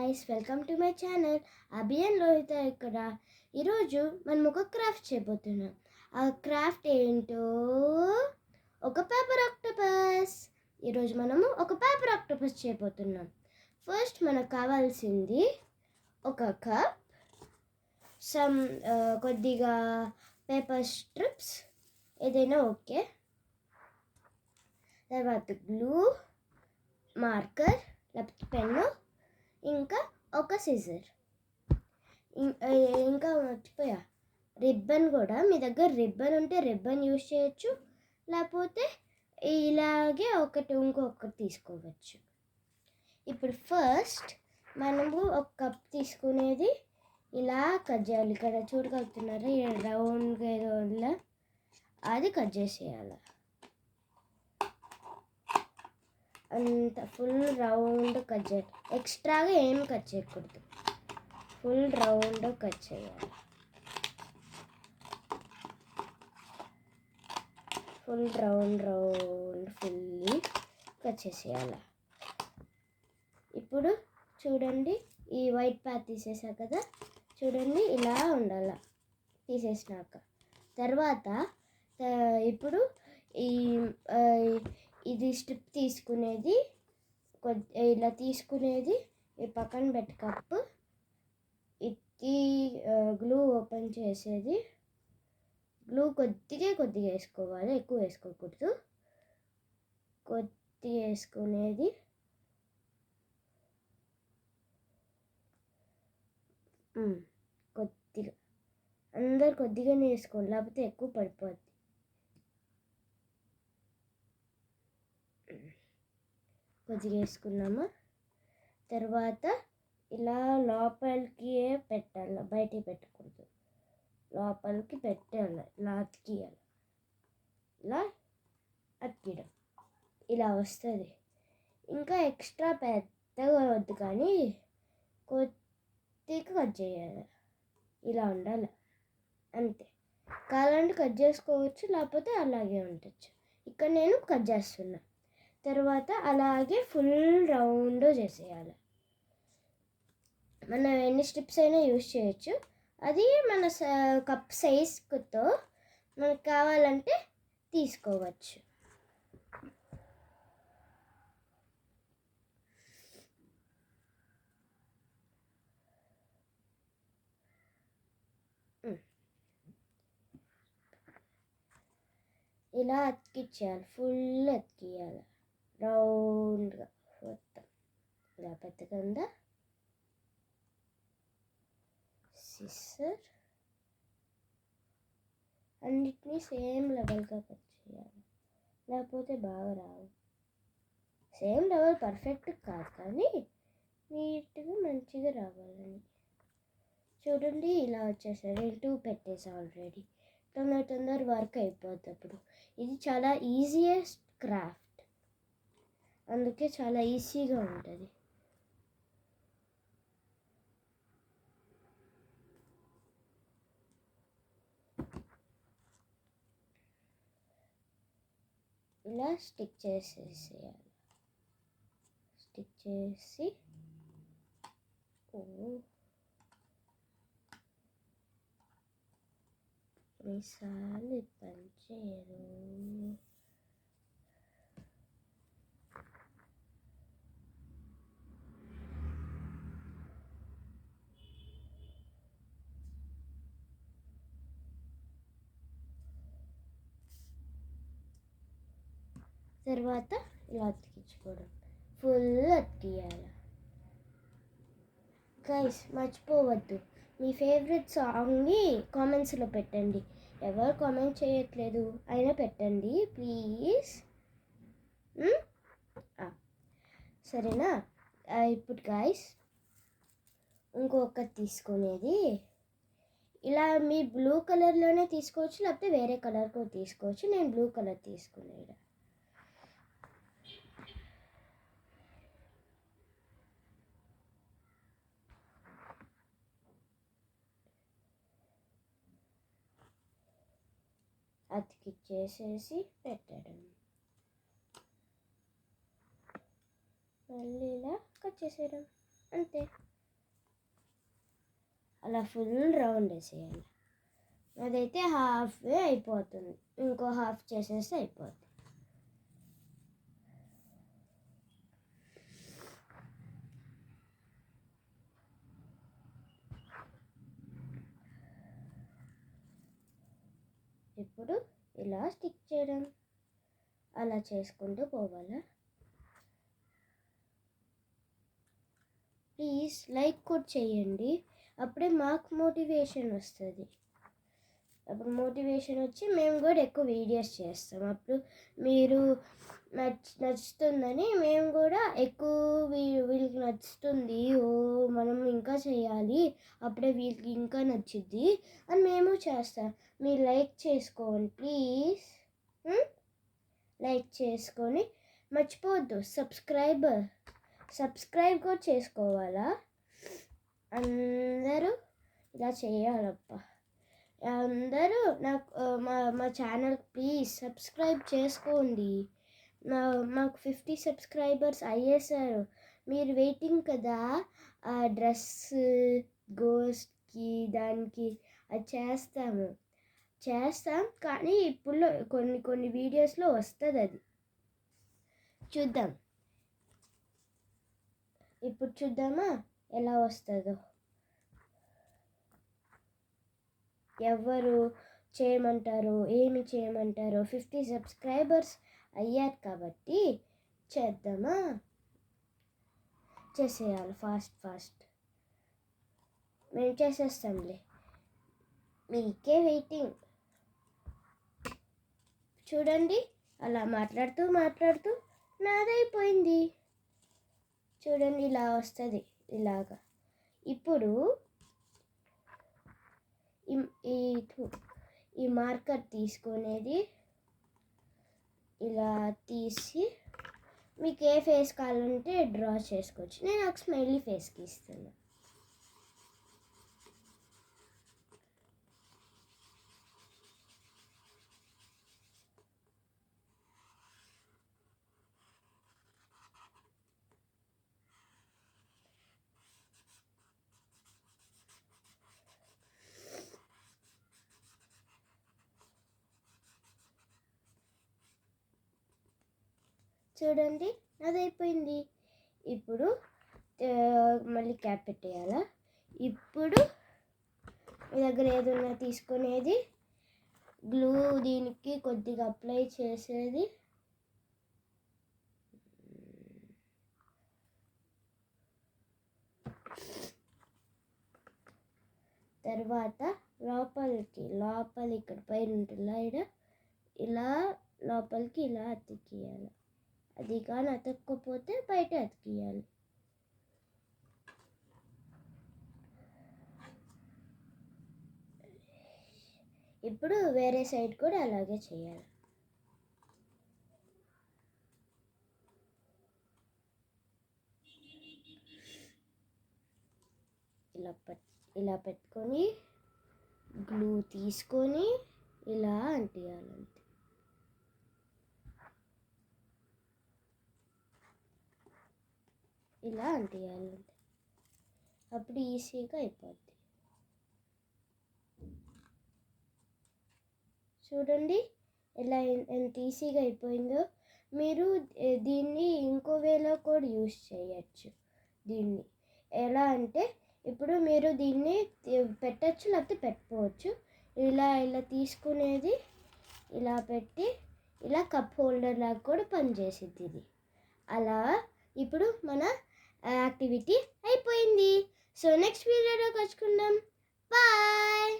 guys, welcome to my channel. Abhi and Lohita ikkada. ఈరోజు మనం ఒక క్రాఫ్ట్ చేయబోతున్నాం. ఆ క్రాఫ్ట్ ఏంటో ఒక పేపర్ ఆక్టోపస్. ఈరోజు మనము ఒక పేపర్ ఆక్టోపస్ చేయబోతున్నాం. ఫస్ట్ మనకు కావాల్సింది ఒక కప్, కొద్దిగా పేపర్ స్ట్రిప్స్ ఏదైనా ఓకే, తర్వాత గ్లూ, మార్కర్ లేకపోతే పెన్ను, ఇంకా ఒక సిజర్, ఇంకా మర్చిపోయా రిబ్బన్ కూడా. మీ దగ్గర రిబ్బన్ ఉంటే రిబ్బన్ యూజ్ చేయొచ్చు, లేకపోతే ఇలాగే ఇంకొకటి తీసుకోవచ్చు. ఇప్పుడు ఫస్ట్ మనము ఒక కప్ తీసుకునేది ఇలా కట్ చేయాలి. ఇక్కడ చూడగలుగుతున్నారా, రౌండ్గా ఏదో అది కట్ చేసేయాలి. అంత ఫుల్ రౌండ్ కట్ చేయాలి, ఎక్స్ట్రాగా ఏం కట్ చేయకూడదు, ఫుల్ రౌండ్ కట్ చేయాలి. ఫుల్ రౌండ్ ఫుల్లీ కట్ చేసేయాలి. ఇప్పుడు చూడండి, ఈ వైట్ పార్ట్ తీసేసా కదా, చూడండి ఇలా ఉండాలి. తీసేసినాక తర్వాత ఇప్పుడు ఇది స్ట్రిప్ తీసుకునేది ఇలా తీసుకునేది ఈ పక్కన పెట్టి కప్పు, ఇది గ్లూ ఓపెన్ చేసేది. గ్లూ కొద్దిగా వేసుకోవాలి, ఎక్కువ వేసుకోకూడదు. కొద్దిగా వేసుకునేది కొద్దిగా, అందరు కొద్దిగానే వేసుకోండి, లేకపోతే ఎక్కువ పడిపోద్ది. కొద్దిగా వేసుకున్నామా, తర్వాత ఇలా లోపలికి పెట్టాలి, బయటికి పెట్టకూడదు, లోపలికి పెట్టాలి. ఇలా అతికియాలి, ఇలా అతికియడం ఇలా వస్తుంది. ఇంకా ఎక్స్ట్రా పెద్దగా వద్దు, కానీ కొద్దిగా కట్ చేయాలి. ఇలా ఉండాలి, అంతే. కావాలంటే కట్ చేసుకోవచ్చు, లేకపోతే అలాగే ఉండొచ్చు. ఇక్కడ నేను కట్ చేస్తున్నా. తర్వాత అలాగే ఫుల్ రౌండ్ చేసేయాలి. మనం ఎన్ని స్ట్రిప్స్ అయినా యూజ్ చేయొచ్చు. అది మన కప్ సైజ్తో మనకు కావాలంటే తీసుకోవచ్చు. ఇలా అతికిచ్చేయాలి, ఫుల్ అతికియాలి రౌండ్గా మొత్తం. ఇలా పెద్దగా సిస్సర్ అన్నిటినీ సేమ్ లెవెల్గా కట్ చేయాలి, లేకపోతే బాగా రావు. సేమ్ లెవెల్ పర్ఫెక్ట్ కాదు, కానీ నీట్గా మంచిగా రావాలని. చూడండి ఇలా వచ్చేసారి. 2 పెట్టేసా ఆల్రెడీ. తొందర వర్క్ అయిపోద్ది. అప్పుడు ఇది చాలా ఈజియెస్ట్ క్రాఫ్ట్, అందుకే చాలా ఈజీగా ఉంటుంది. ఇలా స్టిక్ చేసేసేయాలి. స్టిక్ చేసి ఈసారి పనిచేయరు. తర్వాత ఇలా అతికించుకోవడం, ఫుల్ అతికియాలి. గైస్ మర్చిపోవద్దు, మీ ఫేవరెట్ సాంగ్ని కామెంట్స్లో పెట్టండి. ఎవరు కామెంట్ చేయట్లేదు, అయినా పెట్టండి ప్లీజ్. సరేనా? ఇప్పుడు గైస్ ఇంకొకటి తీసుకునేది ఇలా మీ బ్లూ కలర్లోనే తీసుకోవచ్చు, లేకపోతే వేరే కలర్ కూడా తీసుకోవచ్చు. నేను బ్లూ కలర్ తీసుకునేది. అతికిచ్చేసేసి పెట్టడం, మళ్ళీ ఇలా కట్ చేసేయడం, అంతే. అలా ఫుల్ రౌండ్ వేసేయాలి. అదైతే హాఫ్ వే అయిపోతుంది, ఇంకో హాఫ్ చేసేస్తే అయిపోతుంది. ఇప్పుడు ఇలా స్టిక్ చేయడం, అలా చేసుకుంటూ పోవాలా. ప్లీజ్ లైక్ కూడా చేయండి, అప్పుడే మాకు మోటివేషన్ వస్తుంది. అప్పుడు మోటివేషన్ వచ్చి మేము కూడా ఎక్కువ వీడియోస్ చేస్తాం. అప్పుడు మీరు నచ్చుతుందని మేము కూడా ఎక్కువ వీళ్ళకి నచ్చుతుంది, ఓ మనం ఇంకా చేయాలి, అప్పుడే వీళ్ళకి ఇంకా నచ్చుద్ది అని మేము చేస్తాం. మీరు లైక్ చేసుకోండి ప్లీజ్. లైక్ చేసుకొని మర్చిపోవద్దు సబ్స్క్రైబ్ కూడా చేసుకోవాలా. అందరూ ఇలా చేయాలప్ప. అందరూ నాకు మా ఛానల్ ప్లీజ్ సబ్స్క్రైబ్ చేసుకోండి. మాకు 50 సబ్స్క్రైబర్స్ అయ్యేసారు. మీరు వెయిటింగ్ కదా ఆ డ్రెస్ గోస్ట్కి దానికి అది చేస్తాం కానీ ఇప్పుడు కొన్ని వీడియోస్లో వస్తుంది, అది చూద్దాం. ఇప్పుడు చూద్దామా ఎలా వస్తుందో. ఎవరు చేయమంటారో ఏమి చేయమంటారో 50 సబ్స్క్రైబర్స్ అయ్యారు కాబట్టి చేద్దామా. చేసేయాలి ఫాస్ట్. మేము చేసేస్తాంలే, మీకే వెయిటింగ్. చూడండి అలా మాట్లాడుతూ నాదైపోయింది. చూడండి ఇలా వస్తుంది, ఇలాగా. ఇప్పుడు ఈ మార్కర్ తీసుకునేది ఇలా తీసి మీకు ఏ ఫేస్ కావాలంటే డ్రా చేసుకోవచ్చు. నేను ఒక స్మైలీ ఫేస్కి ఇస్తాను. చూడండి అదైపోయింది. ఇప్పుడు మళ్ళీ క్యాప్ పెట్టేయాలా. ఇప్పుడు మీ దగ్గర ఏదైనా తీసుకునేది గ్లూ దీనికి కొద్దిగా అప్లై చేసేది. తర్వాత లోపలికి ఇక్కడ పైన ఉంటుంది, ఇలా లోపలికి ఇలా అతికియాలి. అది కానీ అతక్కపోతే బయట అతికియాలి. ఇప్పుడు వేరే సైడ్ కూడా అలాగే చేయాలి. ఇలా పెట్టుకొని గ్లూ తీసుకొని ఇలా అంటియాలంతే. ఇలా అంటియాలంతే, అప్పుడు ఈజీగా అయిపోద్ది. చూడండి ఎలా ఎంత ఈజీగా అయిపోయిందో. మీరు దీన్ని ఇంకో వేలో కూడా యూస్ చేయొచ్చు. దీన్ని ఎలా అంటే ఇప్పుడు మీరు దీన్ని పెట్టచ్చు లేకపోతే పెట్టుకోవచ్చు. ఇలా తీసుకునేది ఇలా పెట్టి ఇలా కప్ హోల్డర్ లాగా కూడా పనిచేసిద్ది ఇది. అలా ఇప్పుడు మన యాక్టివిటీ అయిపోయింది. సో నెక్స్ట్ వీడియోలో కలుసుకుందాం. బాయ్.